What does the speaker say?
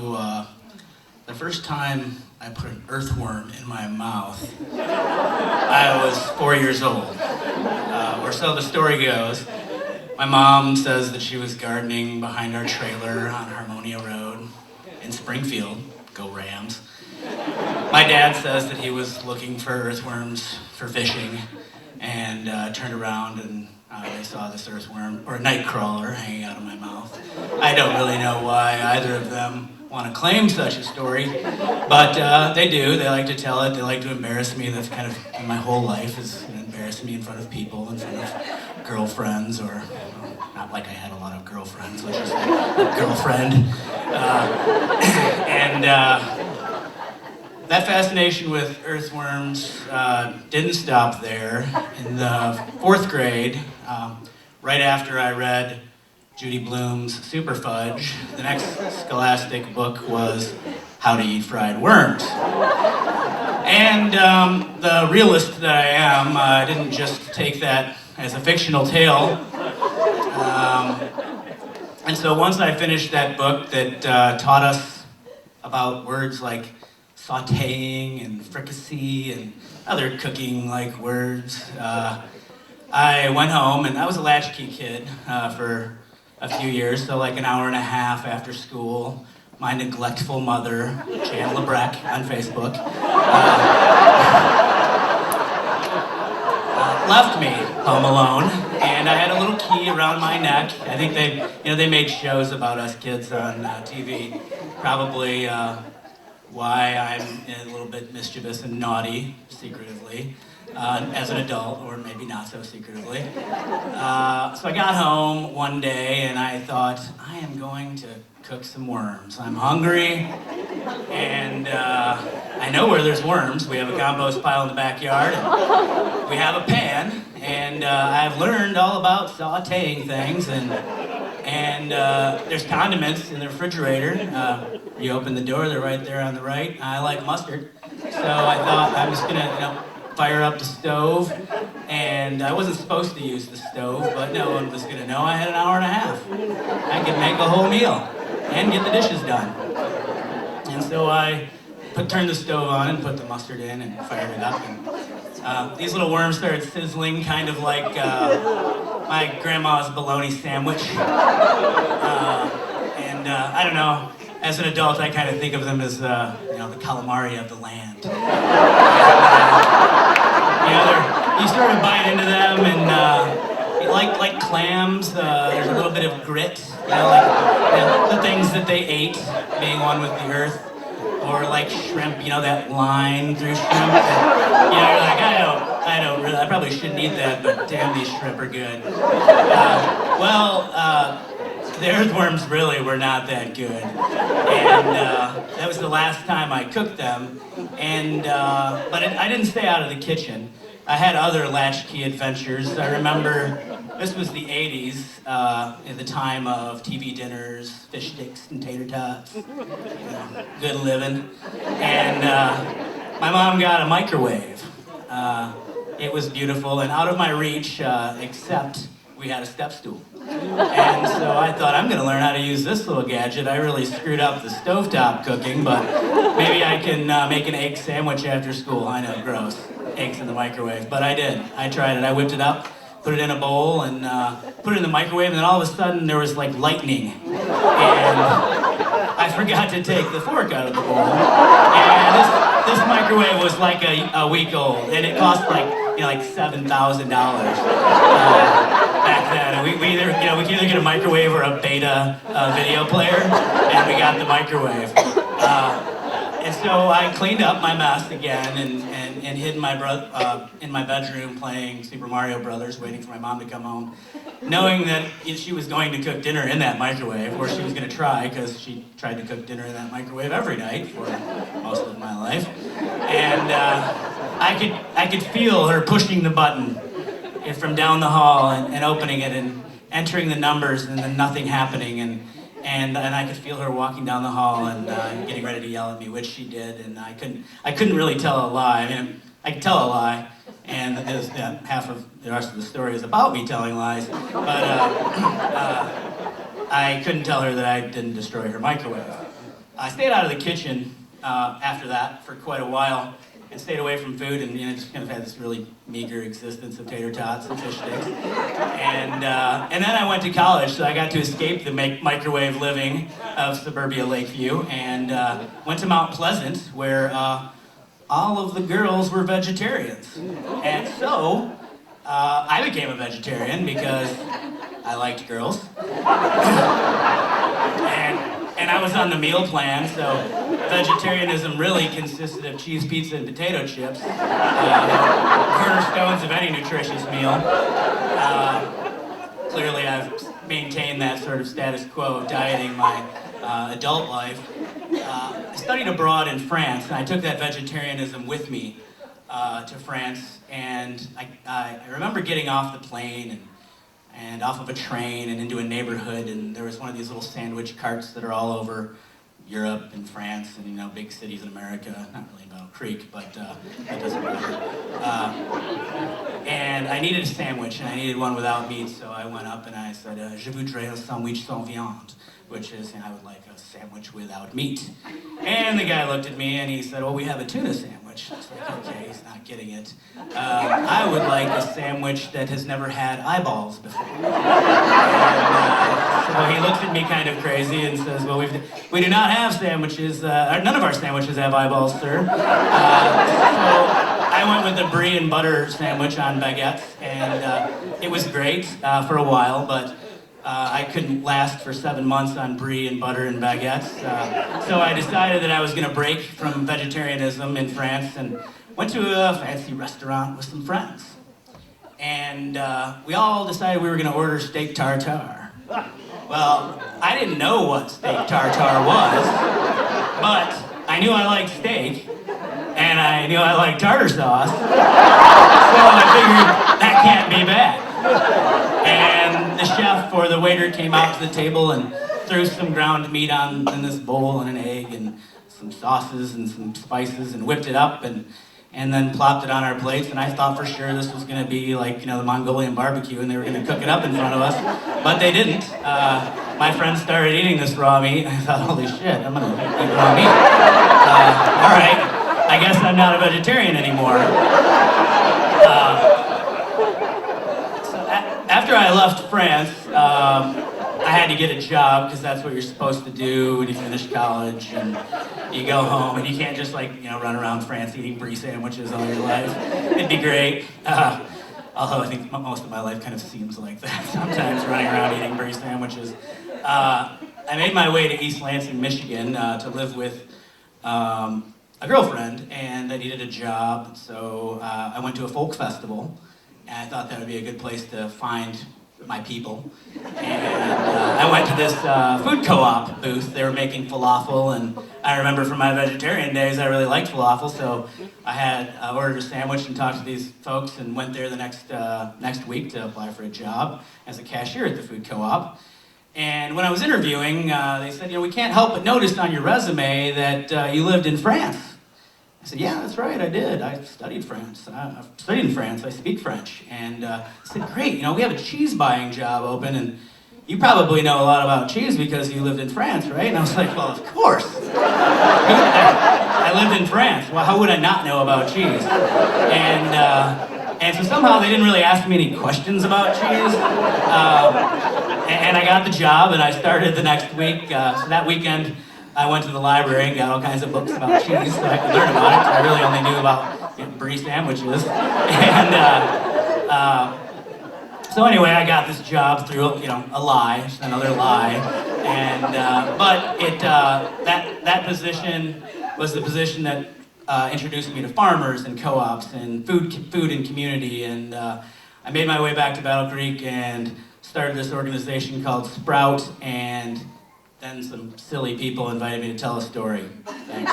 the first time I put an earthworm in my mouth, I was 4 years old. Or so the story goes. My mom says that she was gardening behind our trailer on Harmonia Road in Springfield. Go Rams. My dad says that he was looking for earthworms for fishing and turned around and I saw this earthworm, or night crawler, hanging out of my mouth. I don't really know why either of them want to claim such a story, but they do. They like to tell it. They like to embarrass me. That's kind of my whole life, is embarrassing me in front of people, in front of girlfriends, or not like I had a lot of girlfriends, let's just say a girlfriend. That fascination with earthworms didn't stop there. In the 4th grade, right after I read Judy Blume's Super Fudge, the next scholastic book was How to Eat Fried Worms. And the realist that I am, I didn't just take that as a fictional tale. And so once I finished that book that taught us about words like sautéing and fricassee and other cooking-like words, I went home, and I was a latchkey kid for a few years, so like an hour and a half after school, my neglectful mother, Jan Lebreck on Facebook, left me home alone, and I had a little key around my neck. I think they made shows about us kids on TV, probably why I'm a little bit mischievous and naughty, secretively, as an adult, or maybe not so secretively. So I got home one day and I thought, I am going to cook some worms. I'm hungry, and I know where there's worms. We have a compost pile in the backyard, and we have a pan, and I've learned all about sautéing things, and there's condiments in the refrigerator. You open the door, they're right there on the right. I like mustard, so I thought I was gonna, fire up the stove, and I wasn't supposed to use the stove, but no one was gonna know. I had an hour and a half. I could make a whole meal and get the dishes done. And so I turned the stove on and put the mustard in and fired it up. And these little worms started sizzling, kind of like my grandma's bologna sandwich. I don't know. As an adult, I kind of think of them as the calamari of the land. You sort of bite into them, and like clams, there's a little bit of grit, the things that they ate, being one with the earth, or like shrimp, that line through shrimp. That, you're like, I probably shouldn't eat that, but damn, these shrimp are good. The earthworms really were not that good, and that was the last time I cooked them. But I didn't stay out of the kitchen. I had other latchkey adventures. I remember this was the 80s, in the time of TV dinners, fish sticks and tater tots, good living. And my mom got a microwave. It was beautiful and out of my reach, except we had a step stool. And so I thought, I'm gonna learn how to use this little gadget. I really screwed up the stovetop cooking, but maybe I can make an egg sandwich after school. I know, gross, eggs in the microwave, but I did. I tried it. I whipped it up, put it in a bowl, and put it in the microwave, and then all of a sudden there was like lightning. And I forgot to take the fork out of the bowl. And this microwave was like a week old, and it cost like $7,000 back then. And we could either get a microwave or a beta video player, and we got the microwave. And so I cleaned up my mess again and hid in my bedroom playing Super Mario Brothers, waiting for my mom to come home, knowing that she was going to cook dinner in that microwave, or she was going to try, because she tried to cook dinner in that microwave every night for most of my life. And I could feel her pushing the button from down the hall and opening it and entering the numbers, and then nothing happening, and I could feel her walking down the hall and getting ready to yell at me, which she did, and I couldn't really tell a lie. I mean, I could tell a lie, and half of the rest of the story is about me telling lies, but I couldn't tell her that I didn't destroy her microwave. I stayed out of the kitchen after that for quite a while and stayed away from food and just kind of had this really meager existence of tater tots and fish sticks. And then I went to college, so I got to escape the microwave living of suburbia Lakeview and went to Mount Pleasant, where all of the girls were vegetarians. And so I became a vegetarian because I liked girls. And I was on the meal plan, so vegetarianism really consisted of cheese, pizza, and potato chips. Cornerstones of any nutritious meal. Clearly I've maintained that sort of status quo of dieting my adult life. I studied abroad in France, and I took that vegetarianism with me to France, and I remember getting off the plane and off of a train and into a neighborhood, and there was one of these little sandwich carts that are all over Europe and France and big cities in America. Not really in Battle Creek, but that doesn't matter. And I needed a sandwich, and I needed one without meat, so I went up and I said, "Je voudrais un sandwich sans viande," which is, I would like a sandwich without meat. And the guy looked at me and he said, "Well, we have a tuna sandwich." I was like, okay, he's not getting it. I would like a sandwich that has never had eyeballs before. So he looks at me kind of crazy and says, "Well, we do not have sandwiches, none of our sandwiches have eyeballs, sir." So I went with the brie and butter sandwich on baguettes, and it was great for a while, but I couldn't last for 7 months on brie and butter and baguettes. So I decided that I was going to break from vegetarianism in France and went to a fancy restaurant with some friends. And we all decided we were going to order steak tartare. Well, I didn't know what steak tartare was, but I knew I liked steak, and I knew I liked tartar sauce, so I figured that can't be bad. And the chef or the waiter came out to the table and threw some ground meat in this bowl and an egg and some sauces and some spices and whipped it up and then plopped it on our plates. And I thought for sure this was going to be like, the Mongolian barbecue and they were going to cook it up in front of us, but they didn't. My friends started eating this raw meat and I thought, holy shit, I'm going to eat raw meat. All right, I guess I'm not a vegetarian anymore. After I left France, I had to get a job because that's what you're supposed to do when you finish college and you go home and you can't just run around France eating brie sandwiches all your life. It'd be great. Although I think most of my life kind of seems like that sometimes, running around eating brie sandwiches. I made my way to East Lansing, Michigan to live with a girlfriend, and I needed a job, so I went to a folk festival. And I thought that would be a good place to find my people. And I went to this food co-op booth. They were making falafel, and I remember from my vegetarian days, I really liked falafel, so I ordered a sandwich and talked to these folks and went there the next week to apply for a job as a cashier at the food co-op. And when I was interviewing, they said, we can't help but notice on your resume that you lived in France. I said, yeah, that's right, I did. I studied France. I've studied in France, I speak French. And I said, great, we have a cheese buying job open, and you probably know a lot about cheese because you lived in France, right? And I was like, well, of course. I lived in France. Well, how would I not know about cheese? And so somehow they didn't really ask me any questions about cheese. And I got the job, and I started the next week. So that weekend, I went to the library and got all kinds of books about cheese so I could learn about it. I really only knew about brie sandwiches. And so anyway, I got this job through a lie, just another lie. And but that position was the position that introduced me to farmers and co-ops and food and community. And I made my way back to Battle Creek and started this organization called Sprout, and then some silly people invited me to tell a story. Thanks.